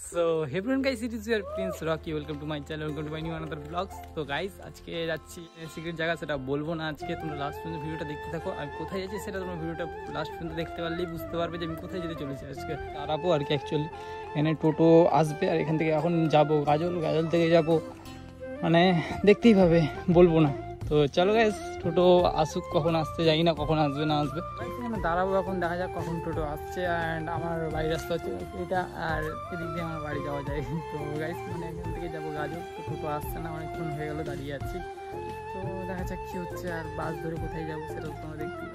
So hey everyone guys, it is your Prince Rocky. Welcome to my channel, welcome to my new another vlogs. তো guys, আজকে যাচ্ছি secret জায়গা, সেটা বলবো না আজকে। তোমরা লাস্ট পর্যন্ত ভিডিওটা দেখতে থাকো। আমি কোথায় যাচ্ছি সেটা তোমরা ভিডিওটা লাস্ট পর্যন্ত দেখতে পারলেই বুঝতে পারবে যে আমি কোথায় যেতে চলেছি আজকে। দাঁড়াবো আর কি, অ্যাকচুয়ালি এখানে টোটো আসবে আর এখান থেকে এখন যাবো গাজল থেকে যাবো, মানে দেখতেই পাবে, বলবো না। তো চলো গাইস, টোটো আসুক, কখন আসতে যাই না, কখন আসবে না আসবে। এখানে দাঁড়াবো, এখন দেখা যাক কখন টোটো আসছে। অ্যান্ড আমার বাড়ির রাস্তা হচ্ছে এটা, আর এদিক দিয়ে আমার বাড়ি যাওয়া যায়। তো গাইস, মানে এখান থেকে যাবো গাজল। তো টোটো আসছে না, অনেকক্ষণ হয়ে গেলো দাঁড়িয়ে আছি। তো দেখা যাক কী হচ্ছে, আর বাস ধরে কোথায় যাবো সেটা তোমরা দেখতে।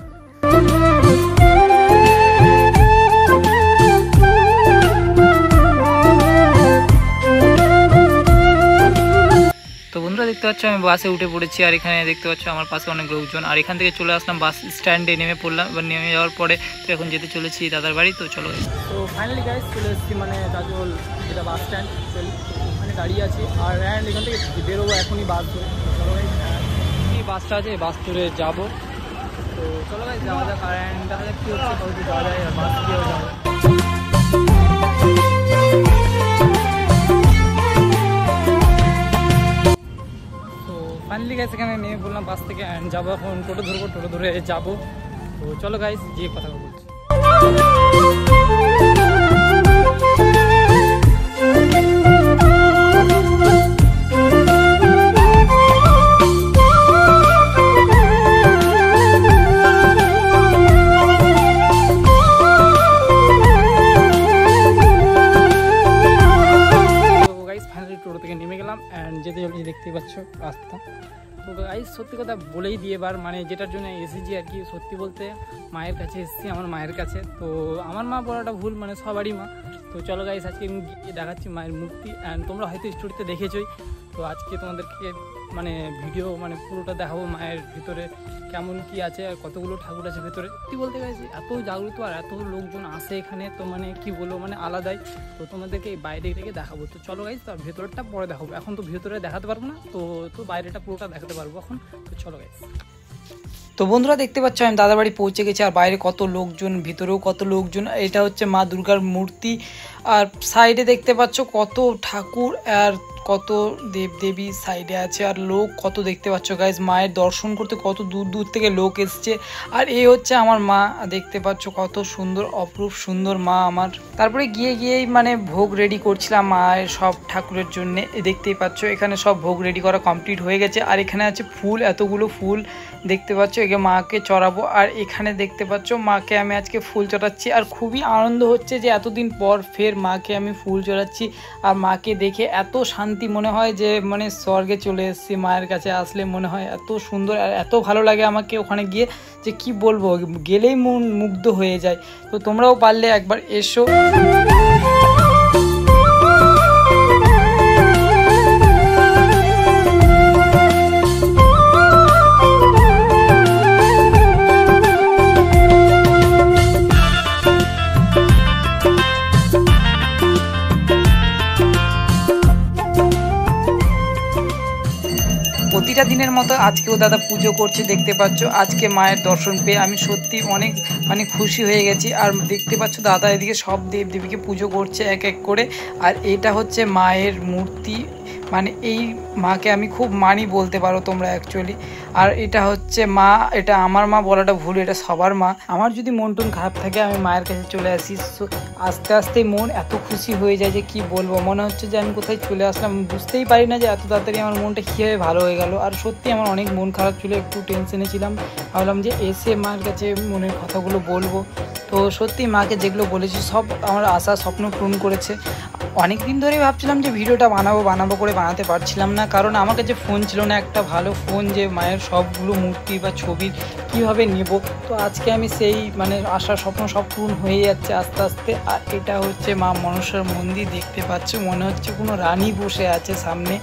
তো বন্ধুরা দেখতে পাচ্ছ আমি বাসে উঠে পড়েছি, আর এখানে দেখতে পাচ্ছ আমার পাশে অনেক লোকজন। আর এখান থেকে চলে আসলাম বাস স্ট্যান্ডে, নেমে পড়লাম। এবার নেমে যাওয়ার পরে তো এখন যেতে চলেছি দাদার বাড়ি। তো চলো, তো ফাইনালি গাইস চলে এসেছি মানে গাজল, যেটা বাস স্ট্যান্ড, ওখানে দাঁড়িয়ে আছি। আর এখান থেকে বেরোবো এখনই বাস ধরে। চলো গাইস, এই বাসটা আছে, বাস ধরে যাবো। তো চলো গাইস যাওয়া যাক, আর দেখা যাক কী হচ্ছে, কবে যাওয়া যায় আর বাস দিয়েও যাওয়া যায়। ফাইনালি গাইস এখানে নেমে বললাম বাস থেকে, অ্যান্ড যাবো এখন টোটো ধরবো, টোটো ধরে যাবো। তো চলো গাইস গিয়ে কথা বলছি। টোটো থেকে নেমে গেলাম, অ্যান্ড যেতে চলেছি, দেখতেই পাচ্ছ রাস্তা। তো গাইস সত্যি কথা বলেই দিয়ে এবার, মানে যেটার জন্য এসেছি আর কি, সত্যি বলতে মায়ের কাছে এসেছি, আমার মায়ের কাছে। তো আমার মা বলাটা ভুল, মানে সবারই মা। তো চলো গাইস আজকে আমি গিয়ে দেখাচ্ছি মায়ের মূর্তি, অ্যান্ড তোমরা হয়তো স্টোরিতে দেখেছোই। তো আজকে তোমাদেরকে মানে ভিডিও মানে পুরোটা দেখাবো, মায়ের ভিতরে কেমন কি আছে আর কতগুলো ঠাকুর আছে ভেতরে। সত্যি বলতে গেছি এত জাগ্রত আর এত লোকজন আসে এখানে, তো মানে কি বলবো, মানে আলাদাই। তো তোমাদেরকে এই বাইরে থেকে দেখাবো। তো চলো গাইস, তার ভেতরটা পরে দেখাবো, এখন তো ভেতরে দেখাতে পারবো না। তো বাইরেটা পুরোটা দেখাতে পারবো এখন। তো চলো গাইস। তো বন্ধুরা দেখতে পাচ্ছ আমি দাদার বাড়ি পৌঁছে গেছি, আর বাইরে কত লোকজন, ভিতরেও কত লোকজন। এটা হচ্ছে মা দুর্গার মূর্তি, আর সাইডে দেখতে পাচ্ছ কত ঠাকুর আর কত দেবদেবী সাইডে আছে, আর লোক কত দেখতে পাচ্ছ গাইজ। মায়ের দর্শন করতে কত দূর দূর থেকে লোক এসছে। আর এই হচ্ছে আমার মা, দেখতে পাচ্ছ কত সুন্দর, অপরূপ সুন্দর মা আমার। তারপরে গিয়েই মানে ভোগ রেডি করছিলাম মায়ের সব ঠাকুরের জন্য। দেখতেই পাচ্ছ এখানে সব ভোগ রেডি করা কমপ্লিট হয়ে গেছে। আর এখানে আছে ফুল, এতগুলো ফুল দেখতে পাচ্ছ, একে মাকে চড়াবো। আর এখানে দেখতে পাচ্ছ মাকে আমি আজকে ফুল চড়াচ্ছি, আর খুবই আনন্দ হচ্ছে যে এতদিন পর ফের মাকে আমি ফুল চড়াচ্ছি। আর মাকে দেখে এত শান্তি মনে হয় যে মানে স্বর্গে চলে এসেছি। মায়ের কাছে আসলে মনে হয় এত সুন্দর আর এত ভালো লাগে আমাকে ওখানে গিয়ে, যে কি বলবো, গেলেই মন মুগ্ধ হয়ে যায়। তো তোমরাও পারলে একবার এসো। প্রতিটা দিনের মতো আজকেও দাদা পুজো করছে, দেখতে পাচ্ছ। আজকে মায়ের দর্শন পেয়ে আমি সত্যি অনেক মানে খুশি হয়ে গেছি। আর দেখতে পাচ্ছ দাদা এদিকে সব দেবদেবীকে পুজো করছে এক এক করে। আর এটা হচ্ছে মায়ের মূর্তি, মানে এই মাকে আমি খুব মানি বলতে পারো তোমরা অ্যাকচুয়ালি। আর এটা হচ্ছে মা, এটা আমার মা বলাটা ভুল, এটা সবার মা। আমার যদি মন টন খারাপ থাকে আমি মায়ের কাছে চলে আসি, আস্তে আস্তে মন এত খুশি হয়ে যায় যে কি বলবো, মনে হচ্ছে যে আমি কোথায় চলে আসলাম। বুঝতেই পারি না যে এত তাড়াতাড়ি আমার মনটা কীভাবে ভালো হয়ে গেল। আর সত্যি আমার অনেক মন খারাপ ছিল, একটু টেনশনে ছিলাম। ভাবলাম যে এসে মায়ের কাছে মনের কথাগুলো বলবো। তো সত্যি মাকে যেগুলো বলেছি সব আমার আশা স্বপ্ন পূরণ করেছে। অনেক দিন ধরেই ভাবছিলাম যে ভিডিওটা বানাবো করে বানাতে পারছিলাম না, কারণ আমার কাছে ফোন ছিল না, একটা ভালো ফোন যে মায়ের সবগুলো মূর্তি বা ছবি কীভাবে নেব। তো আজকে আমি সেই মানে আশা স্বপ্ন সব পূরণ হয়ে যাচ্ছে আস্তে আস্তে। আর এটা হচ্ছে মা মনসার মন্দির, দেখতে পাচ্ছ, মনে হচ্ছে কোনো রানী বসে আছে সামনে।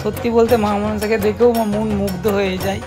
সত্যি বলতে মা মনসাকে দেখেও আমার মন মুগ্ধ হয়ে যায়।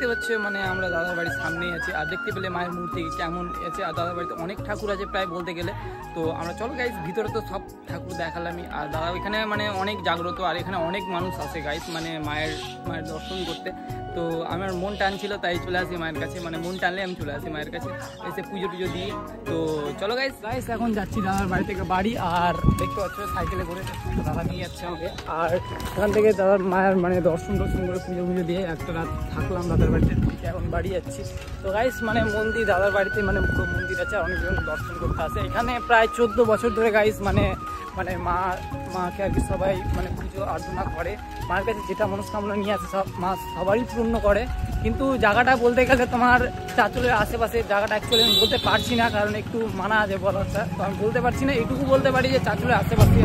দেখতে পাচ্ছ মানে আমরা দাদার বাড়ির সামনেই আছি, আর দেখতে পেলে মায়ের মূর্তি কেমন আছে, আর দাদার বাড়িতে অনেক ঠাকুর আছে প্রায় বলতে গেলে। তো আমরা চলো গাইস ভিতরে তো সব ঠাকুর দেখালামই, আর দাদা এখানে মানে অনেক জাগ্রত, আর এখানে অনেক মানুষ আসে গাইস মানে মায়ের দর্শন করতে। তো আমার মন টানছিল তাই চলে আসি মায়ের কাছে, মানে মন টানলে আমি চলে আসি মায়ের কাছে এসে পুজো টুজো দিয়ে। তো চলো গাইস এখন যাচ্ছি দাদার বাড়ি থেকে বাড়ি, আর দেখতে পাচ্ছ সাইকেলে করে দাদা নিয়ে যাচ্ছে আমাকে, আর এখান থেকে দাদার মায়ের মানে দর্শন করে পুজো দিয়ে একটা রাত থাকলাম দাদার বাড়িতে, এখন বাড়ি যাচ্ছি। তো গাইস মানে মন্দির দাদার বাড়িতে মানে পুরো মন্দির আছে, অনেকজন দর্শন করতে আসে এখানে প্রায় 14 বছর ধরে গাইস, মানে মাকে আর কি সবাই মানে পুজো আরাধনা করে, মায়ের কাছে যেটা মনস্কামনা নিয়ে আসে সব মা সবারই পূর্ণ করে। কিন্তু জায়গাটা বলতে গেলে তোমার চাঁচলের আশেপাশে জায়গাটা অ্যাকচুয়ালি আমি বলতে পারছি না, কারণ একটু মানা আছে বলাটা, তো আমি বলতে পারছি না, এইটুকু বলতে পারি যে চাঁচলের আশেপাশে